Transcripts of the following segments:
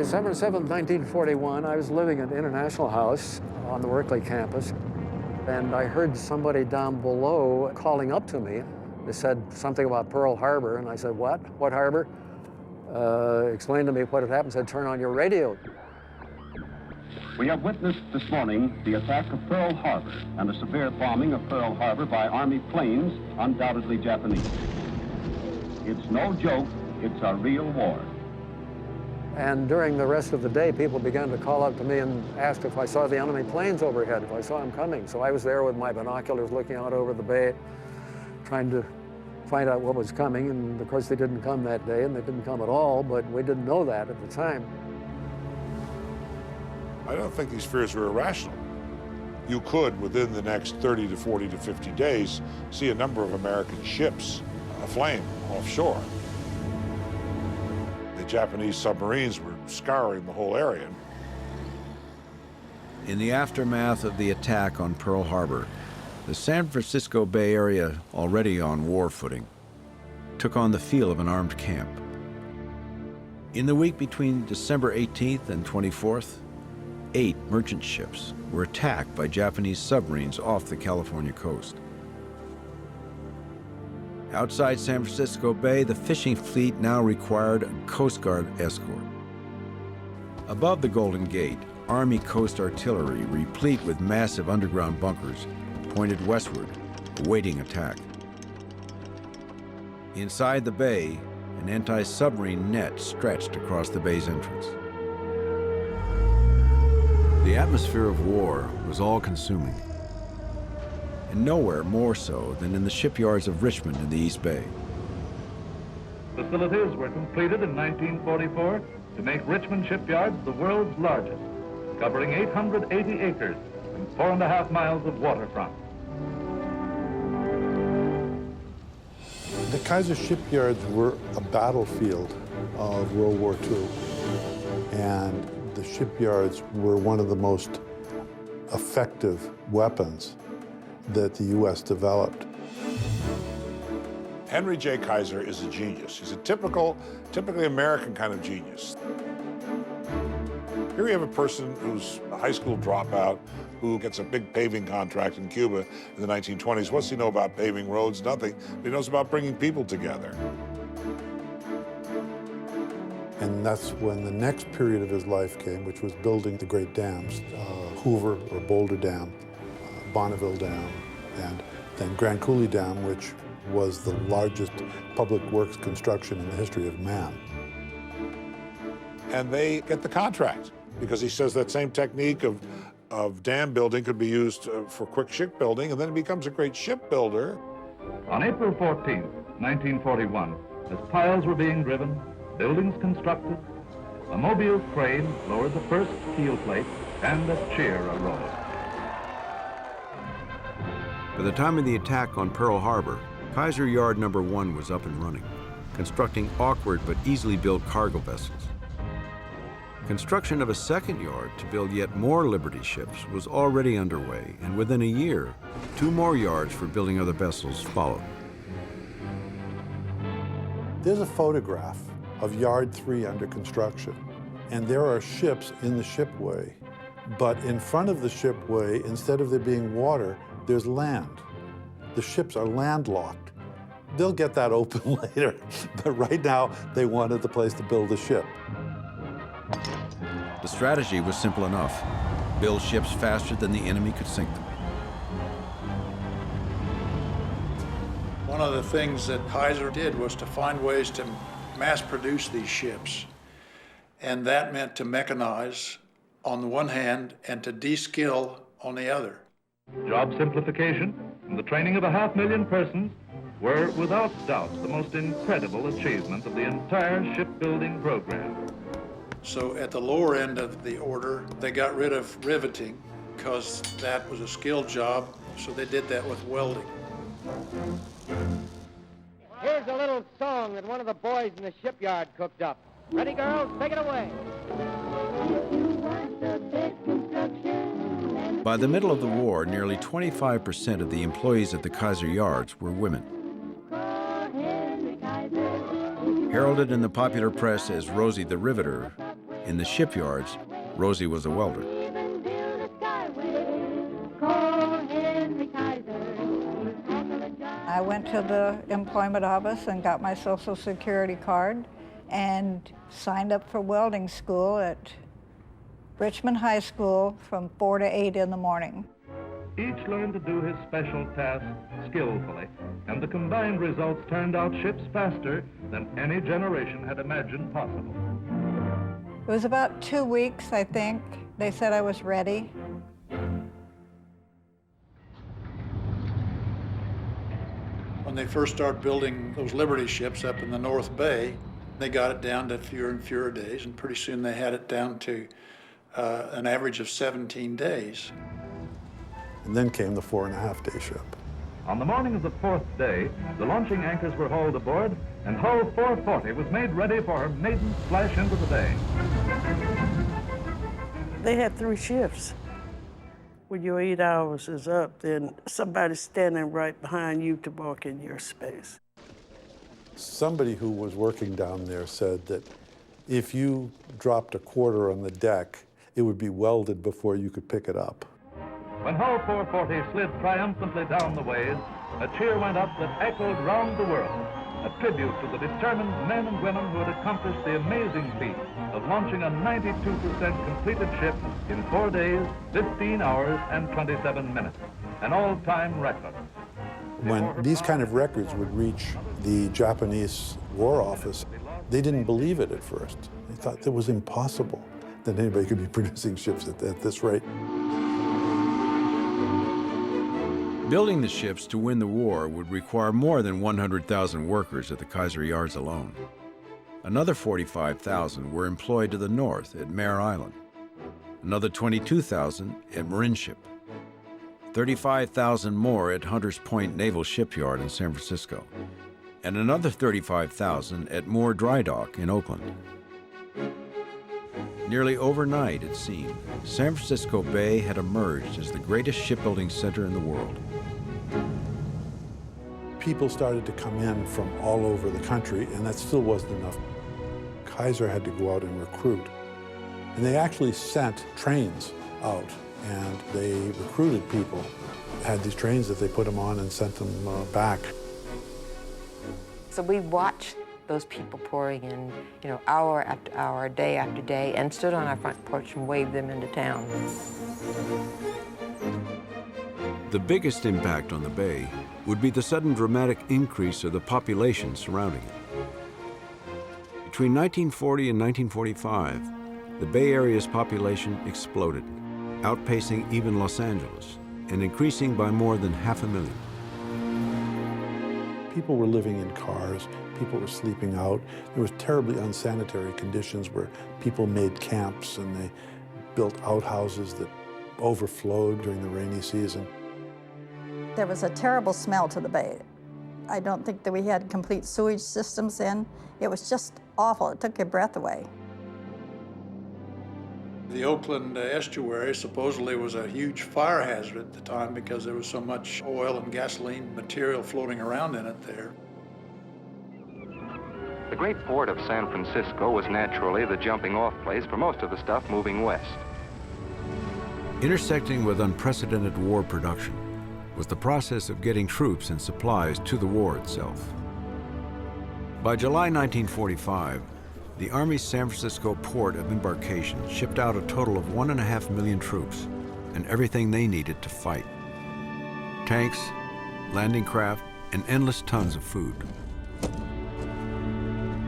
December 7th, 1941, I was living at International House on the Berkeley campus, and I heard somebody down below calling up to me. They said something about Pearl Harbor, and I said, what? What harbor? Explained to me what had happened, said, turn on your radio. We have witnessed this morning the attack of Pearl Harbor and the severe bombing of Pearl Harbor by Army planes, undoubtedly Japanese. It's no joke, it's a real war. And during the rest of the day, people began to call up to me and ask if I saw the enemy planes overhead, if I saw them coming. So I was there with my binoculars looking out over the bay, trying to find out what was coming. And of course, they didn't come that day, and they didn't come at all, but we didn't know that at the time. I don't think these fears were irrational. You could, within the next 30 to 40 to 50 days, see a number of American ships aflame offshore. The Japanese submarines were scouring the whole area. In the aftermath of the attack on Pearl Harbor, the San Francisco Bay Area, already on war footing, took on the feel of an armed camp. In the week between December 18th and 24th, 8 merchant ships were attacked by Japanese submarines off the California coast. Outside San Francisco Bay, the fishing fleet now required a Coast Guard escort. Above the Golden Gate, Army Coast Artillery, replete with massive underground bunkers, pointed westward, awaiting attack. Inside the bay, an anti-submarine net stretched across the bay's entrance. The atmosphere of war was all-consuming, and nowhere more so than in the shipyards of Richmond in the East Bay. Facilities were completed in 1944 to make Richmond shipyards the world's largest, covering 880 acres and 4.5 miles of waterfront. The Kaiser shipyards were a battlefield of World War II, and the shipyards were one of the most effective weapons that the U.S. developed. Henry J. Kaiser is a genius. He's a typically American kind of genius. Here we have a person who's a high school dropout, who gets a big paving contract in Cuba in the 1920s. What's he know about paving roads? Nothing. But he knows about bringing people together. And that's when the next period of his life came, which was building the great dams, Hoover or Boulder Dam, Bonneville Dam, and then Grand Coulee Dam, which was the largest public works construction in the history of man. And they get the contract because he says that same technique of dam building could be used for quick shipbuilding, and then he becomes a great shipbuilder. On April 14, 1941, as piles were being driven, buildings constructed, a mobile crane lowered the first steel plate, and a cheer arose. By the time of the attack on Pearl Harbor, Kaiser Yard No. 1 was up and running, constructing awkward but easily built cargo vessels. Construction of a second yard to build yet more Liberty ships was already underway, and within a year, 2 more yards for building other vessels followed. There's a photograph of Yard 3 under construction, and there are ships in the shipway. But in front of the shipway, instead of there being water, there's land. The ships are landlocked. They'll get that open later, but right now they wanted the place to build a ship. The strategy was simple enough: build ships faster than the enemy could sink them. One of the things that Kaiser did was to find ways to mass produce these ships. And that meant to mechanize on the one hand and to de-skill on the other. Job simplification and the training of 500,000 persons were without doubt the most incredible achievement of the entire shipbuilding program. So at the lower end of the order, they got rid of riveting because that was a skilled job, so they did that with welding. Here's a little song that one of the boys in the shipyard cooked up. Ready, girls? Take it away. By the middle of the war, nearly 25% of the employees at the Kaiser yards were women. Heralded in the popular press as Rosie the Riveter, In the shipyards, Rosie was a welder. Even build a skyway. Call Henry Kaiser. I went to the employment office and got my Social Security card and signed up for welding school at Richmond High School from 4 to 8 in the morning. Each learned to do his special task skillfully, and the combined results turned out ships faster than any generation had imagined possible. It was about 2 weeks, I think. They said I was ready. When they first started building those Liberty ships up in the North Bay, they got it down to fewer and fewer days, and pretty soon they had it down to an average of 17 days. And then came the 4.5-day ship. On the morning of the 4th day, the launching anchors were hauled aboard, and hull 440 was made ready for her maiden splash into the bay. They had 3 shifts. When your 8 hours is up, then somebody's standing right behind you to walk in your space. Somebody who was working down there said that if you dropped a quarter on the deck, it would be welded before you could pick it up. When hull 440 slid triumphantly down the ways, a cheer went up that echoed round the world, a tribute to the determined men and women who had accomplished the amazing feat of launching a 92% completed ship in 4 days, 15 hours, and 27 minutes, an all-time record. When these kind of records would reach the Japanese War Office, they didn't believe it at first. They thought it was impossible that anybody could be producing ships at this rate. Building the ships to win the war would require more than 100,000 workers at the Kaiser yards alone. Another 45,000 were employed to the north at Mare Island, another 22,000 at Marinship, 35,000 more at Hunters Point Naval Shipyard in San Francisco, and another 35,000 at Moore Dry Dock in Oakland. Nearly overnight, it seemed, San Francisco Bay had emerged as the greatest shipbuilding center in the world. People started to come in from all over the country, and that still wasn't enough. Kaiser had to go out and recruit. And they actually sent trains out, and they recruited people. Had these trains that they put them on and sent them back. So we watched those people pouring in, hour after hour, day after day, and stood on our front porch and waved them into town. The biggest impact on the bay would be the sudden dramatic increase of the population surrounding it. Between 1940 and 1945, the Bay Area's population exploded, outpacing even Los Angeles and increasing by more than 500,000. People were living in cars, people were sleeping out. There was terribly unsanitary conditions where people made camps and they built outhouses that overflowed during the rainy season. There was a terrible smell to the bay. I don't think that we had complete sewage systems in. It was just awful. It took your breath away. The Oakland estuary supposedly was a huge fire hazard at the time because there was so much oil and gasoline material floating around in it there. The great port of San Francisco was naturally the jumping-off place for most of the stuff moving west. Intersecting with unprecedented war production was the process of getting troops and supplies to the war itself. By July 1945, the Army's San Francisco port of embarkation shipped out a total of 1.5 million troops and everything they needed to fight. Tanks, landing craft, and endless tons of food.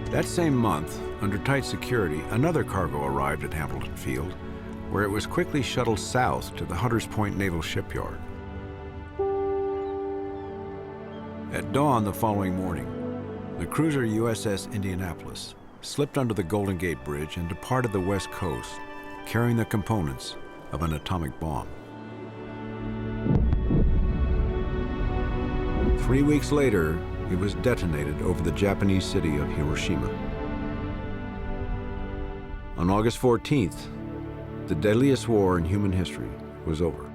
That same month, under tight security, another cargo arrived at Hamilton Field, where it was quickly shuttled south to the Hunters Point Naval Shipyard. At dawn the following morning, the cruiser USS Indianapolis slipped under the Golden Gate Bridge and departed the West Coast, carrying the components of an atomic bomb. 3 weeks later, it was detonated over the Japanese city of Hiroshima. On August 14th, the deadliest war in human history was over.